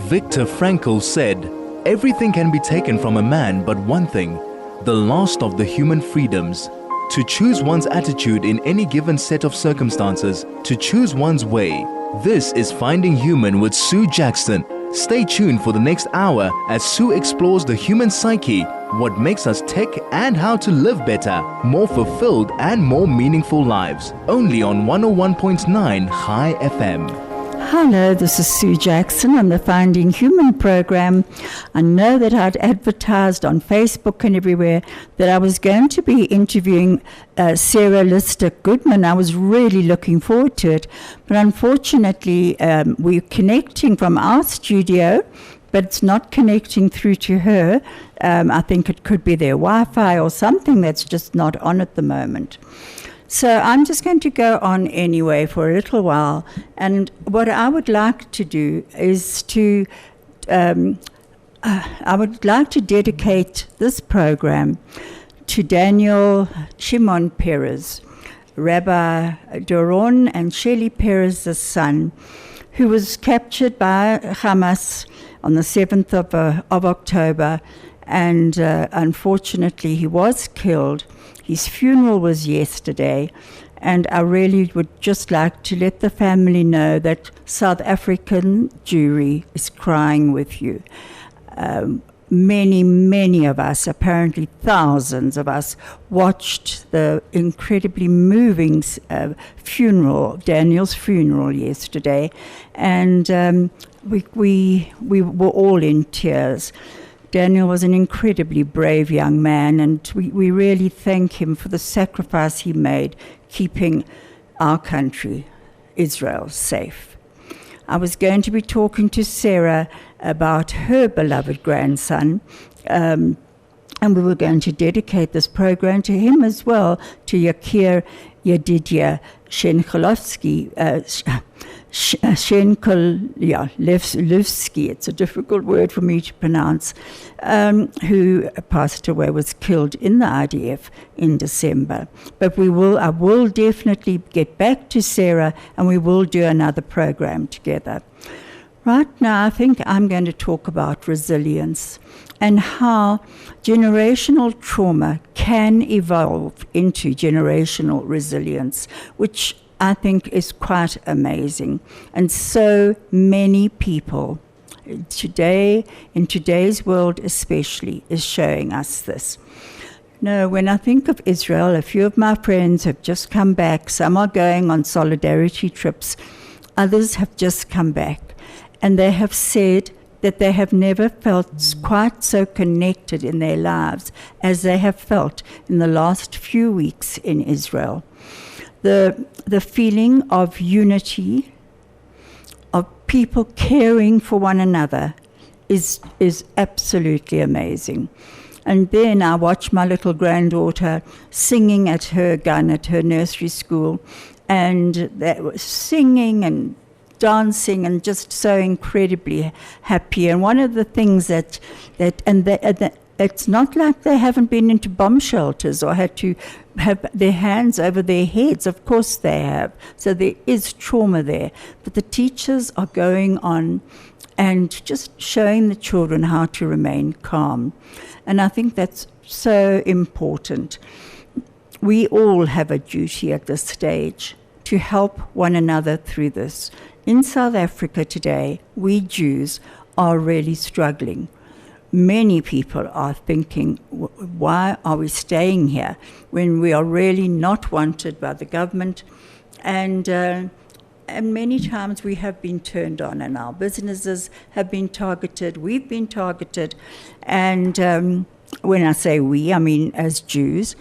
Viktor Frankl said, "Everything can be taken from a man but one thing, the last of the human freedoms. To choose one's attitude in any given set of circumstances, to choose one's way." This is Finding Human with Sue Jackson. Stay tuned for the next hour as Sue explores the human psyche, what makes us tick, and how to live better, more fulfilled and more meaningful lives. Only on 101.9 High FM. Hello, this is Sue Jackson on the Finding Human program. I know that I'd advertised on Facebook and everywhere that I was going to be interviewing Sarah Lister Goodman. I was really looking forward to it, but unfortunately we're connecting from our studio, but it's not connecting through to her. I think it could be their Wi-Fi or something that's just not on at the moment. So I'm just going to go on anyway for a little while. And what I would like to do is I would like to dedicate this program to Daniel Shimon Peres, Rabbi Doron and Shelley Peres' son, who was captured by Hamas on the 7th of October. And unfortunately, he was killed. His funeral was yesterday, and I really would just like to let the family know that South African Jewry is crying with you. Many of us, apparently thousands of us, watched the incredibly moving funeral, Daniel's funeral yesterday, and we were all in tears. Daniel was an incredibly brave young man, and we really thank him for the sacrifice he made, keeping our country, Israel, safe. I was going to be talking to Sarah about her beloved grandson, and we were going to dedicate this program to him as well, to Yakir Yedidia Shenkolowski, Levsky, it's a difficult word for me to pronounce, who passed away, was killed in the IDF in December. But I will definitely get back to Sarah, and we will do another program together. Right now, I think I'm going to talk about resilience and how generational trauma can evolve into generational resilience, which I think is quite amazing. And so many people today, in today's world especially, is showing us this. No, when I think of Israel, a few of my friends have just come back. Some are going on solidarity trips. Others have just come back. And they have said that they have never felt quite so connected in their lives as they have felt in the last few weeks in Israel. The feeling of unity, of people caring for one another is absolutely amazing. And then I watch my little granddaughter singing at her gun at her nursery school, and they were singing and dancing and just so incredibly happy. And one of the things that it's not like they haven't been into bomb shelters or had to have their hands over their heads. Of course they have. So there is trauma there. But the teachers are going on and just showing the children how to remain calm. And I think that's so important. We all have a duty at this stage to help one another through this. In South Africa today, we Jews are really struggling. Many people are thinking, why are we staying here when we are really not wanted by the government? And many times we have been turned on, and our businesses have been targeted. We've been targeted. And when I say we, I mean as Jews.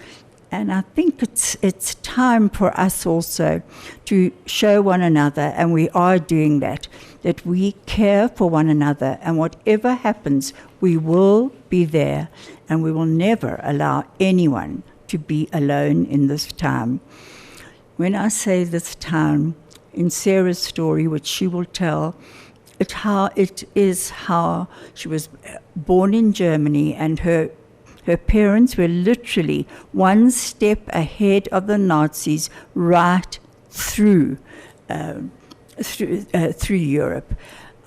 And I think it's time for us also to show one another, and we are doing that we care for one another, and whatever happens, we will be there, and we will never allow anyone to be alone in this time. When I say this time, in Sarah's story, which she will tell, how she was born in Germany, and her parents were literally one step ahead of the Nazis right through Europe.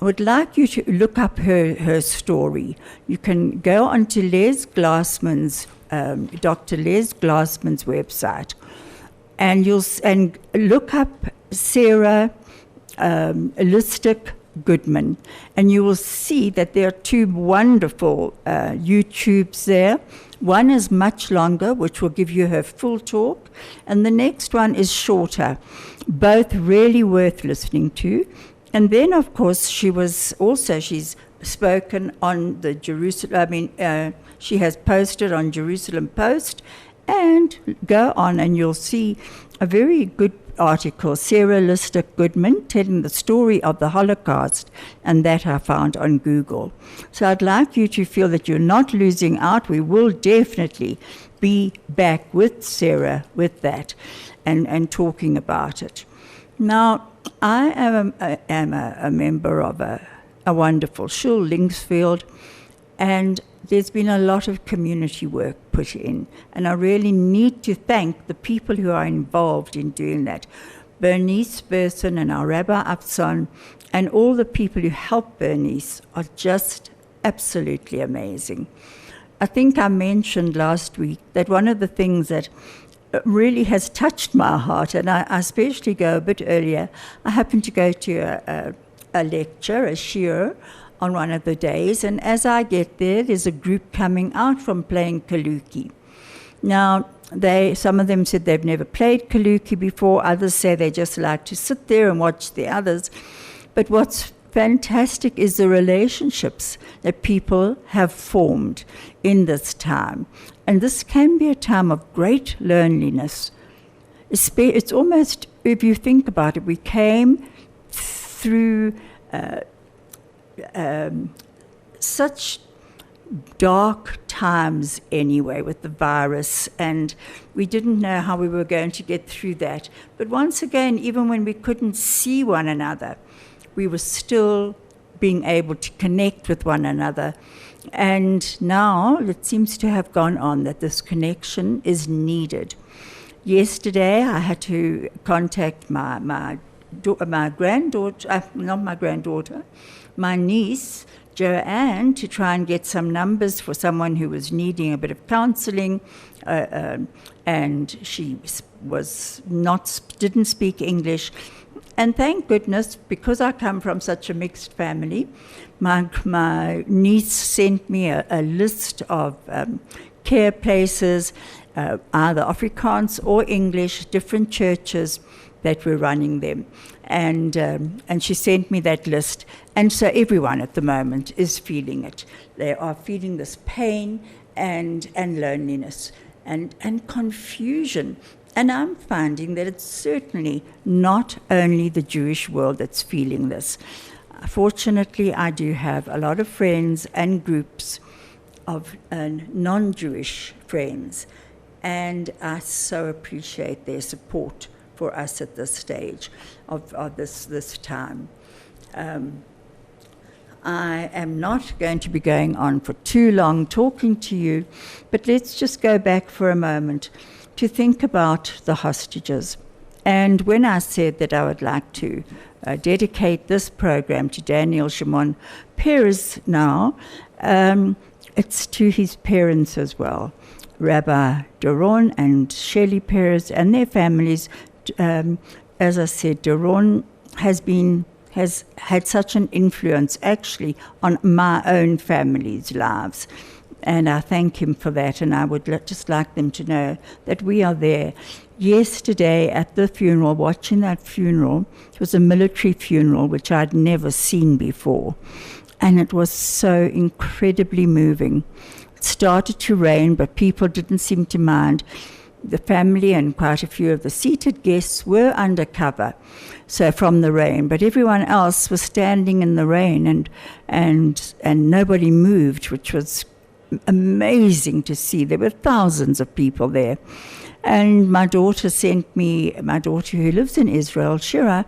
I would like you to look up her story. You can go onto Les Glassman's, Dr. Les Glassman's website, and and look up Sarah Holistic Goodman, and you will see that there are two wonderful YouTubes there. One is much longer, which will give you her full talk, and the next one is shorter. Both really worth listening to. And then, of course, she's spoken on the she has posted on Jerusalem Post, and go on and you'll see a very good article, Sarah Lister Goodman, telling the story of the Holocaust, and that I found on Google. So I'd like you to feel that you're not losing out. We will definitely be back with Sarah with that and talking about it. Now, I am a member of a wonderful shul, Linksfield, and there's been a lot of community work put in, and I really need to thank the people who are involved in doing that. Bernice Burson and our Rabbi Afson and all the people who help Bernice are just absolutely amazing. I think I mentioned last week that one of the things that really has touched my heart, and I especially go a bit earlier. I happened to go to a lecture, a shiur, on one of the days, and as I get there, there's a group coming out from playing kaluki. Now, some of them said they've never played kaluki before, others say they just like to sit there and watch the others. But what's fantastic is the relationships that people have formed in this time. And this can be a time of great loneliness. It's almost, if you think about it, we came through such dark times anyway with the virus, and we didn't know how we were going to get through that. But once again, even when we couldn't see one another, we were still being able to connect with one another. And now it seems to have gone on that this connection is needed. Yesterday, I had to contact my granddaughter, not my granddaughter, my niece, Joanne, to try and get some numbers for someone who was needing a bit of counseling, and she didn't speak English. And thank goodness, because I come from such a mixed family, my niece sent me a list of care places, either Afrikaans or English, different churches that were running them. And she sent me that list. And so everyone at the moment is feeling it. They are feeling this pain and loneliness and confusion. And I'm finding that it's certainly not only the Jewish world that's feeling this. Fortunately, I do have a lot of friends and groups of non-Jewish friends, and I so appreciate their support for us at this stage of this time. I am not going to be going on for too long talking to you, but let's just go back for a moment to think about the hostages. And when I said that I would like to dedicate this program to Daniel Shimon Peres now, it's to his parents as well, Rabbi Doron and Shelley Peres and their families. As I said, Doron has had such an influence actually on my own family's lives. And I thank him for that, and I would just like them to know that we are there. Yesterday at the funeral, watching that funeral, it was a military funeral, which I'd never seen before. And it was so incredibly moving. It started to rain, but people didn't seem to mind. The family and quite a few of the seated guests were under cover, so from the rain, but everyone else was standing in the rain, and nobody moved, which was amazing to see. There were thousands of people there. And my daughter who lives in Israel, Shira,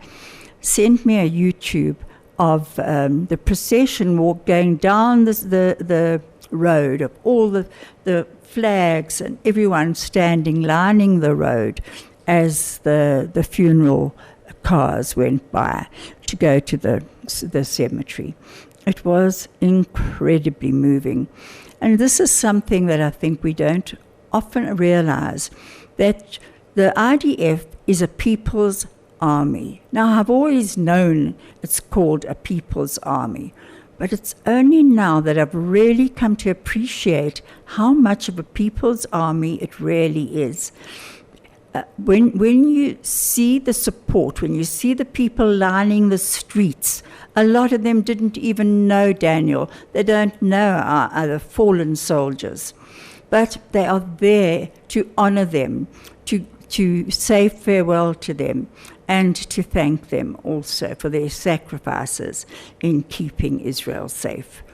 sent me a YouTube of the procession going down the road, of all the flags and everyone standing, lining the road as the funeral cars went by to go to the cemetery. It was incredibly moving. And this is something that I think we don't often realize, that the IDF is a people's army. Now, I've always known it's called a people's army, but it's only now that I've really come to appreciate how much of a people's army it really is. When you see the support, when you see the people lining the streets, a lot of them didn't even know Daniel. They don't know our other fallen soldiers. But they are there to honor them, to say farewell to them, and to thank them also for their sacrifices in keeping Israel safe.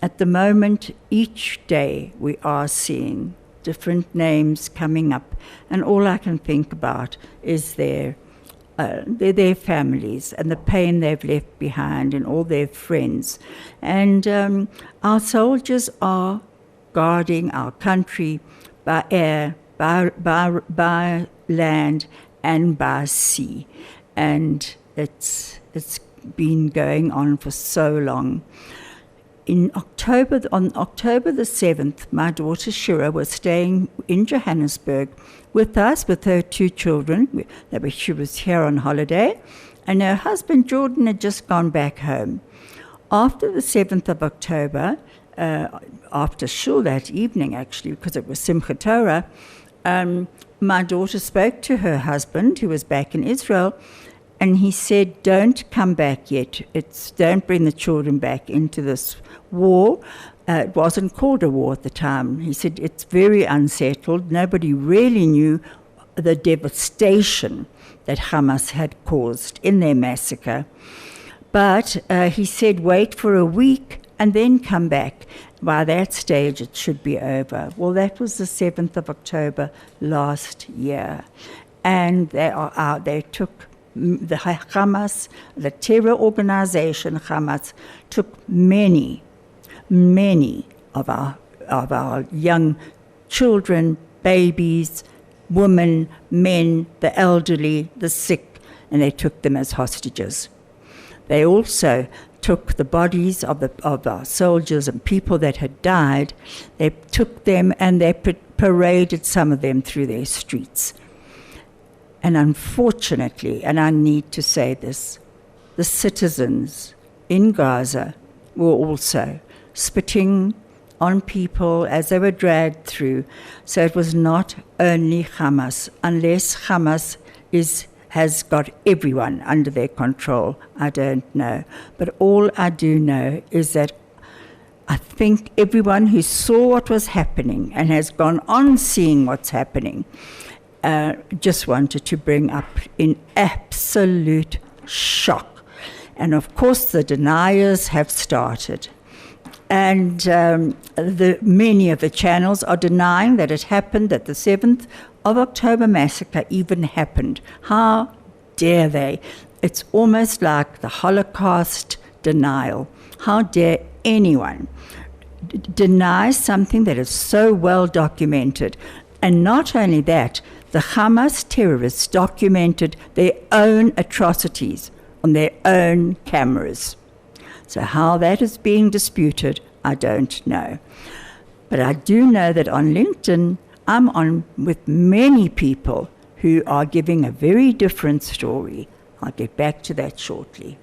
At the moment, each day we are seeing different names coming up, and all I can think about is their families and the pain they've left behind, and all their friends. And our soldiers are guarding our country by air, by land, and by sea. And it's been going on for so long. On October the 7th, my daughter Shira was staying in Johannesburg with us, with her 2 children. She was here on holiday, and her husband Jordan had just gone back home. After the 7th of October, after shul that evening actually, because it was Simchat Torah, my daughter spoke to her husband, who was back in Israel, and he said, "Don't come back yet. Don't bring the children back into this war." It wasn't called a war at the time. He said it's very unsettled. Nobody really knew the devastation that Hamas had caused in their massacre. But he said, wait for a week and then come back. By that stage, it should be over. Well, that was the 7th of October last year. And they are out. They took the Hamas, the terror organization Hamas, took many of our young children, babies, women, men, the elderly, the sick, and they took them as hostages. They also took the bodies of our soldiers and people that had died. They took them and they paraded some of them through their streets. And unfortunately, and I need to say this, the citizens in Gaza were also spitting on people as they were dragged through. So it was not only Hamas. Unless Hamas has got everyone under their control, I don't know. But all I do know is that I think everyone who saw what was happening and has gone on seeing what's happening just wanted to bring up in absolute shock. And of course the deniers have started. And many of the channels are denying that it happened, that the 7th of October massacre even happened. How dare they? It's almost like the Holocaust denial. How dare anyone deny something that is so well documented? And not only that, the Hamas terrorists documented their own atrocities on their own cameras. So how that is being disputed, I don't know. But I do know that on LinkedIn, I'm on with many people who are giving a very different story. I'll get back to that shortly.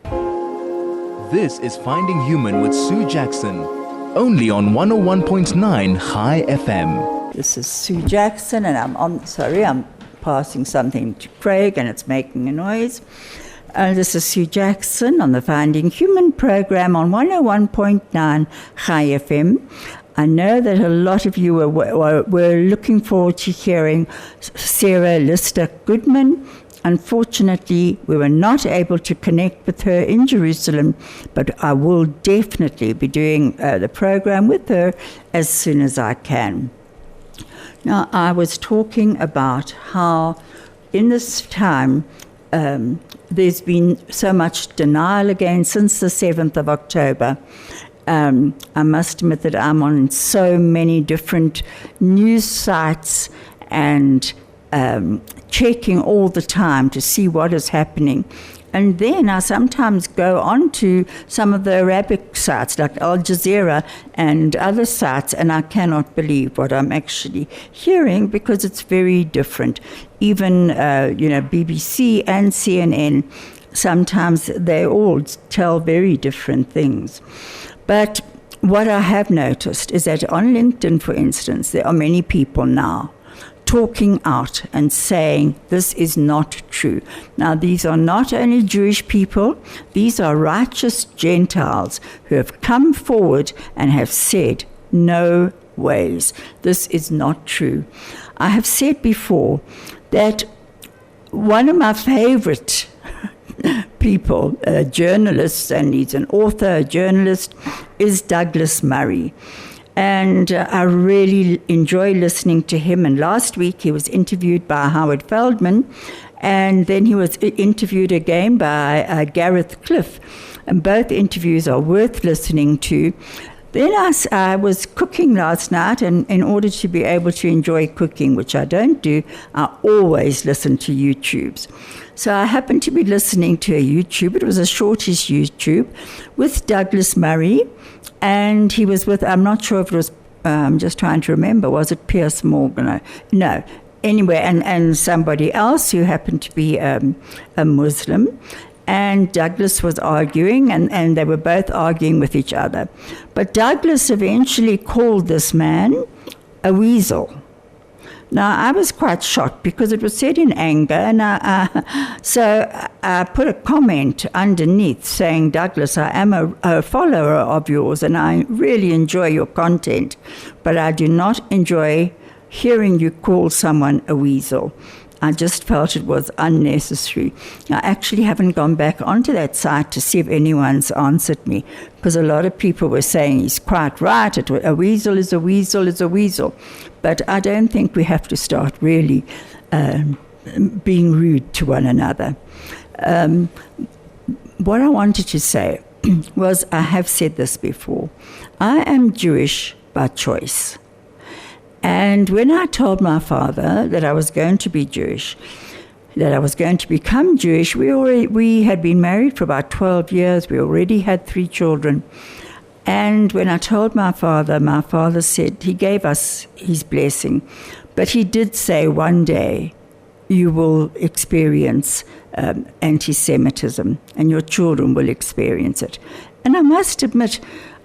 This is Finding Human with Sue Jackson, only on 101.9 High FM. This is Sue Jackson, and I'm passing something to Craig, and it's making a noise. This is Sue Jackson on the Finding Human program on 101.9 High FM. I know that a lot of you were looking forward to hearing Sarah Lister Goodman. Unfortunately, we were not able to connect with her in Jerusalem, but I will definitely be doing the program with her as soon as I can. Now, I was talking about how in this time there's been so much denial again since the 7th of October. I must admit that I'm on so many different news sites and checking all the time to see what is happening. And then I sometimes go on to some of the Arabic sites like Al Jazeera and other sites, and I cannot believe what I'm actually hearing, because it's very different. Even BBC and CNN, sometimes they all tell very different things. But what I have noticed is that on LinkedIn, for instance, there are many people now talking out and saying this is not true. Now, these are not only Jewish people, these are righteous Gentiles who have come forward and have said, no ways, this is not true. I have said before that one of my favorite people, journalists, and he's an author, a journalist, is Douglas Murray. And I really enjoy listening to him. And last week he was interviewed by Howard Feldman, and then he was interviewed again by Gareth Cliff. And both interviews are worth listening to. Then I was cooking last night, and in order to be able to enjoy cooking, which I don't do, I always listen to YouTubes. So I happened to be listening to a YouTube, it was a shortish YouTube, with Douglas Murray. And he was with, I'm not sure if it was, I'm just trying to remember, was it Piers Morgan? No. Anyway, and somebody else who happened to be a Muslim. And Douglas was arguing, and they were both arguing with each other. But Douglas eventually called this man a weasel. Now, I was quite shocked because it was said in anger, and so I put a comment underneath saying, Douglas, I am a follower of yours, and I really enjoy your content, but I do not enjoy hearing you call someone a weasel. I just felt it was unnecessary. I actually haven't gone back onto that site to see if anyone's answered me, because a lot of people were saying he's quite right, a weasel is a weasel is a weasel. But I don't think we have to start really being rude to one another. What I wanted to say was, I have said this before, I am Jewish by choice. And when I told my father that I was going to be Jewish, that I was going to become Jewish, we had been married for about 12 years. We already had 3 children. And when I told my father said, he gave us his blessing. But he did say, one day you will experience anti-Semitism, and your children will experience it. And I must admit,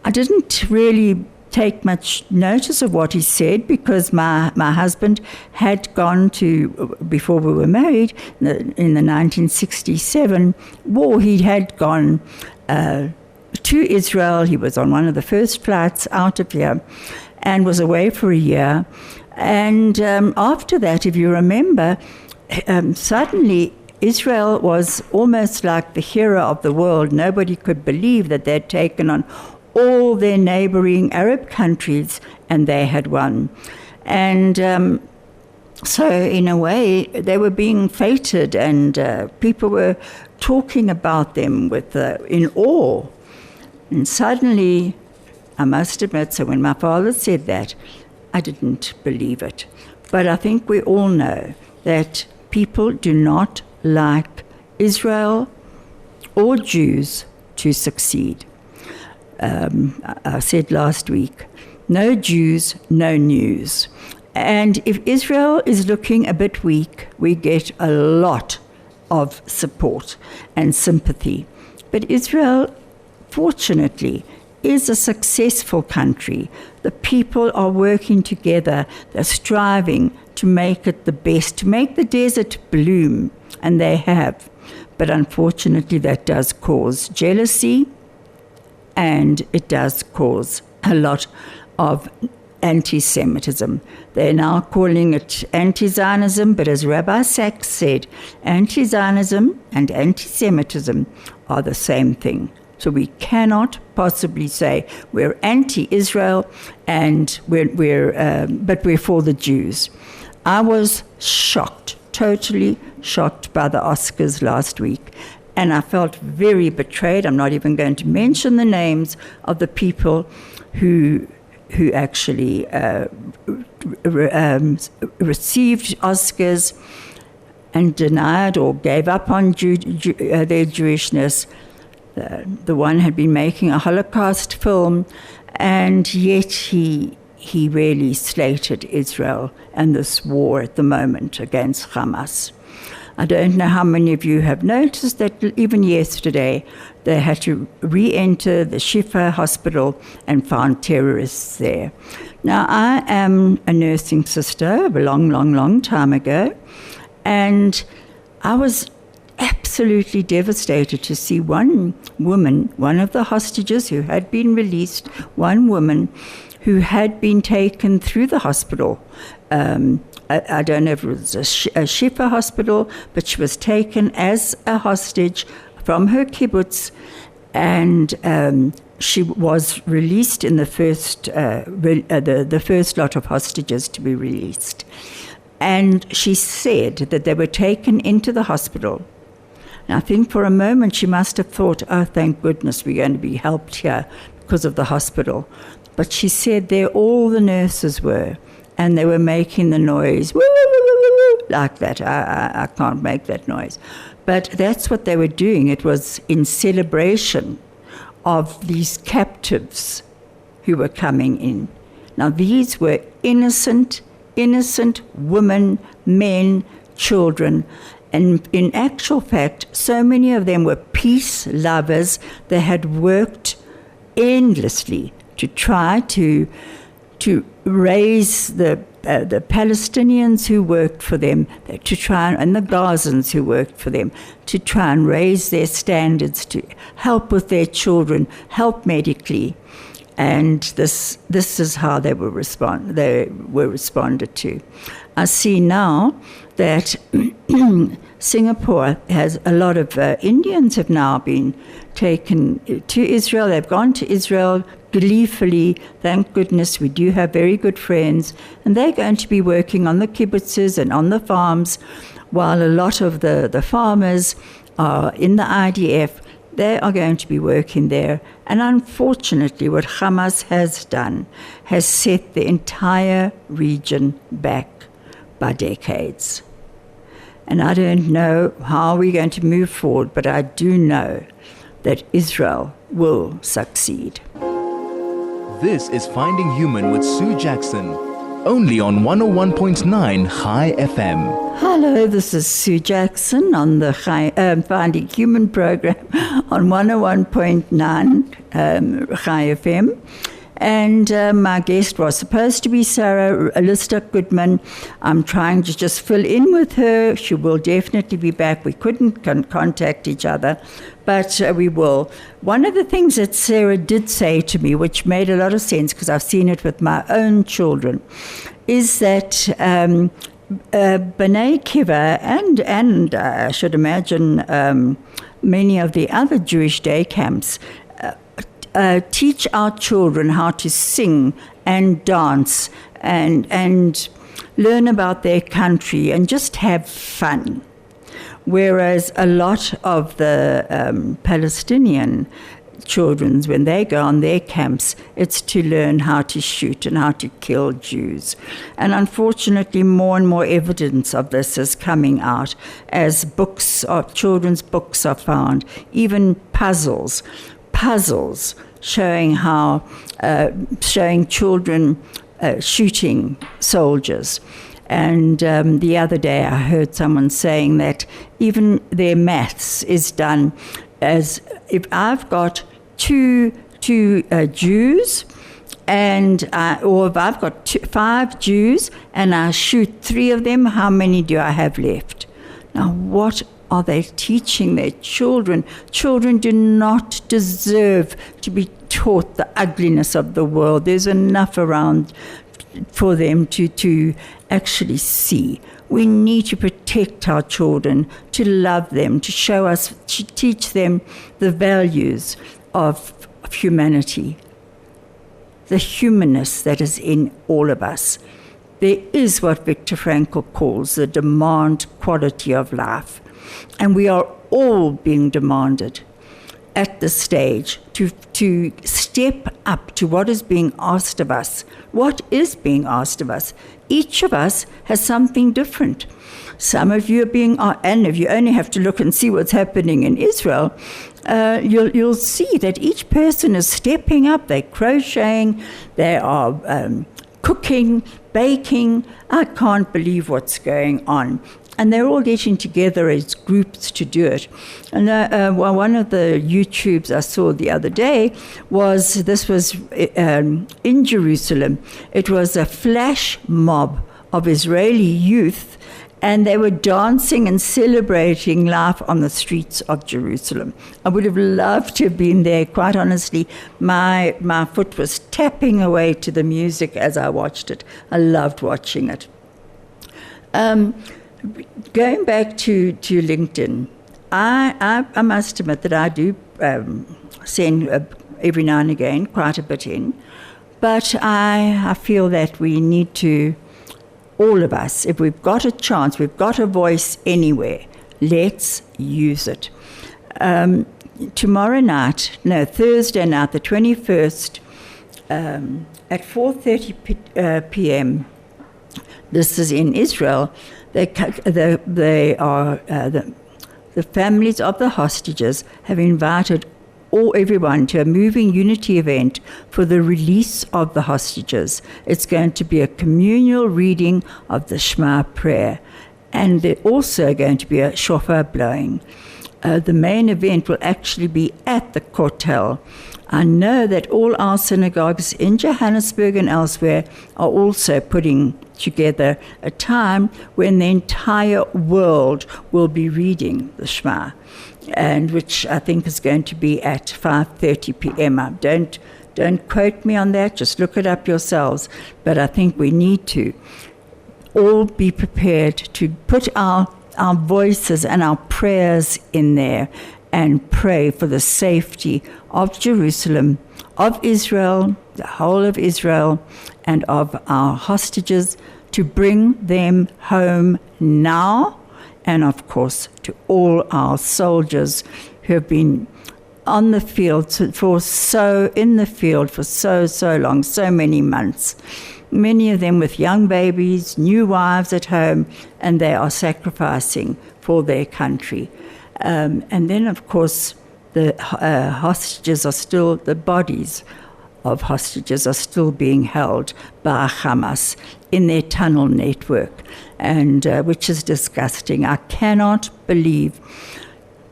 I didn't really take much notice of what he said, because my husband had gone to, before we were married, in the 1967 war, he had gone to Israel. He was on one of the first flights out of here and was away for a year. And after that, if you remember, suddenly Israel was almost like the hero of the world. Nobody could believe that they'd taken on all their neighboring Arab countries, and they had won. And so in a way, they were being feted, and people were talking about them in awe. And suddenly, I must admit, so when my father said that, I didn't believe it. But I think we all know that people do not like Israel or Jews to succeed. I said last week, no Jews, no news. And if Israel is looking a bit weak, we get a lot of support and sympathy. But Israel, fortunately, is a successful country. The people are working together. They're striving to make it the best, to make the desert bloom, and they have. But unfortunately, that does cause jealousy, and it does cause a lot of anti-Semitism. They're now calling it anti-Zionism, but as Rabbi Sachs said, anti-Zionism and anti-Semitism are the same thing. So we cannot possibly say we're anti-Israel and but we're for the Jews. I was shocked, totally shocked by the Oscars last week. And I felt very betrayed. I'm not even going to mention the names of the people who actually received Oscars. and denied or gave up on their Jewishness. The one had been making a Holocaust film, and yet he really slated Israel and this war at the moment against Hamas. I don't know how many of you have noticed that even yesterday they had to re-enter the Shifa hospital and found terrorists there. Now, I am a nursing sister a long time ago, and I was absolutely devastated to see one woman, one of the hostages who had been released, one woman who had been taken through the hospital. I don't know if it was a Shifa hospital, but she was taken as a hostage from her kibbutz, and she was released in the first lot of hostages to be released. And she said that they were taken into the hospital. And I think for a moment she must have thought, oh, thank goodness we're going to be helped here because of the hospital. But she said there all the nurses were, and they were making the noise, woo, woo, woo, woo, woo, like that. I can't make that noise. But that's what they were doing. It was in celebration of these captives who were coming in. Now, these were innocent women, men, children. And in actual fact, so many of them were peace lovers. They had worked endlessly to try to raise the Palestinians who worked for them, to try and the Gazans who worked for them, to try and raise their standards, to help with their children, help medically. And this is how they were responded to. I see now that Singapore has a lot of Indians have now been taken to Israel. They've gone to Israel gleefully. Thank goodness we do have very good friends, and they're going to be working on the kibbutzes and on the farms, while a lot of the farmers are in the IDF. They are going to be working there. And unfortunately, what Hamas has done has set the entire region back by decades. And I don't know how we're going to move forward, but I do know that Israel will succeed. This is Finding Human with Sue Jackson, only on 101.9 High FM. Hello, this is Sue Jackson on the Finding Human program on 101.9 High FM. And my guest was supposed to be Sarah Lister Goodman. I'm trying to just fill in with her. She will definitely be back. We couldn't contact each other, but we will. One of the things that Sarah did say to me, which made a lot of sense because I've seen it with my own children, is that B'nai Kiva and I should imagine many of the other Jewish day camps teach our children how to sing and dance and learn about their country and just have fun. Whereas a lot of the Palestinian children, when they go on their camps, it's to learn how to shoot and how to kill Jews. And unfortunately, more and more evidence of this is coming out as children's books are found, even puzzles showing children shooting soldiers. And the other day I heard someone saying that even their maths is done as if I've got two Jews, or if I've got 5 Jews and I shoot 3 of them, how many do I have left? Now, what are they teaching their children? Children do not deserve to be taught the ugliness of the world. There's enough around for them to actually see. We need to protect our children, to love them, to teach them the values of humanity, the humanness that is in all of us. There is what Viktor Frankl calls the demand quality of life. And we are all being demanded at this stage to step up to what is being asked of us. What is being asked of us? Each of us has something different. Some of you are being, and if you only have to look and see what's happening in Israel, you'll see that each person is stepping up. They're crocheting, they are cooking, baking. I can't believe what's going on. And they're all getting together as groups to do it. And one of the YouTubes I saw the other day was in Jerusalem. It was a flash mob of Israeli youth, and they were dancing and celebrating life on the streets of Jerusalem. I would have loved to have been there. Quite honestly, my foot was tapping away to the music as I watched it. I loved watching it. Going back to LinkedIn, I must admit that I do send every now and again quite a bit in, but I feel that we need to, all of us, if we've got a chance, we've got a voice anywhere, let's use it. Thursday night, the 21st, at 4:30 p.m., this is in Israel. The families of the hostages have invited everyone to a moving unity event for the release of the hostages. It's going to be a communal reading of the Shema prayer, and there's also going to be a shofar blowing. The main event will actually be at the Kotel. I know that all our synagogues in Johannesburg and elsewhere are also putting together a time when the entire world will be reading the Shema, and which I think is going to be at 5:30 p.m. Don't quote me on that, just look it up yourselves. But I think we need to all be prepared to put our voices and our prayers in there and pray for the safety of Jerusalem, of Israel, the whole of Israel, and of our hostages, to bring them home now, and of course to all our soldiers who have been on the field for so long, so many months. Many of them with young babies, new wives at home, and they are sacrificing for their country. And then, of course, the bodies of hostages are still being held by Hamas in their tunnel network, and which is disgusting. I cannot believe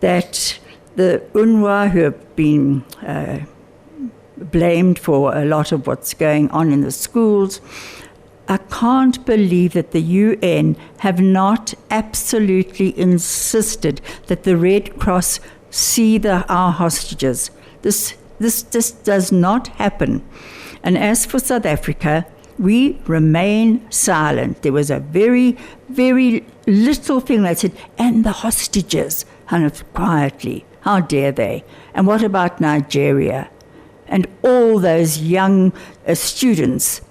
that the UNRWA, who have been blamed for a lot of what's going on in the schools, I can't believe that the UN have not absolutely insisted that the Red Cross see our hostages. This does not happen. And as for South Africa, we remain silent. There was a very, very little thing that said, and the hostages, kind of quietly. How dare they? And what about Nigeria? And all those young students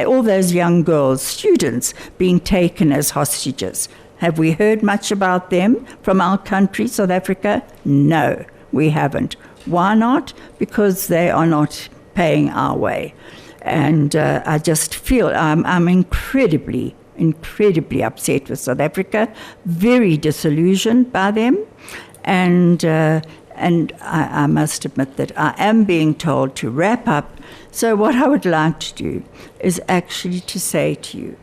all those young girls, students being taken as hostages. Have we heard much about them from our country, South Africa? No, we haven't. Why not? Because they are not paying our way. And I just feel I'm incredibly upset with South Africa, very disillusioned by them. And I must admit that I am being told to wrap up. So what I would like to do is actually to say to you,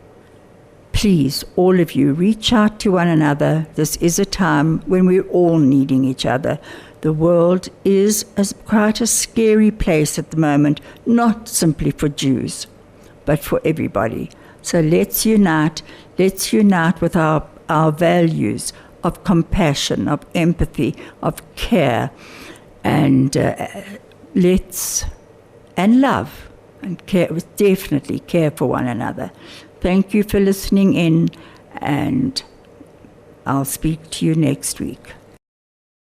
please, all of you, reach out to one another. This is a time when we're all needing each other. The world is quite a scary place at the moment, not simply for Jews, but for everybody. So let's unite with our values of compassion, of empathy, of care, and love, and care, definitely care for one another. Thank you for listening in, and I'll speak to you next week.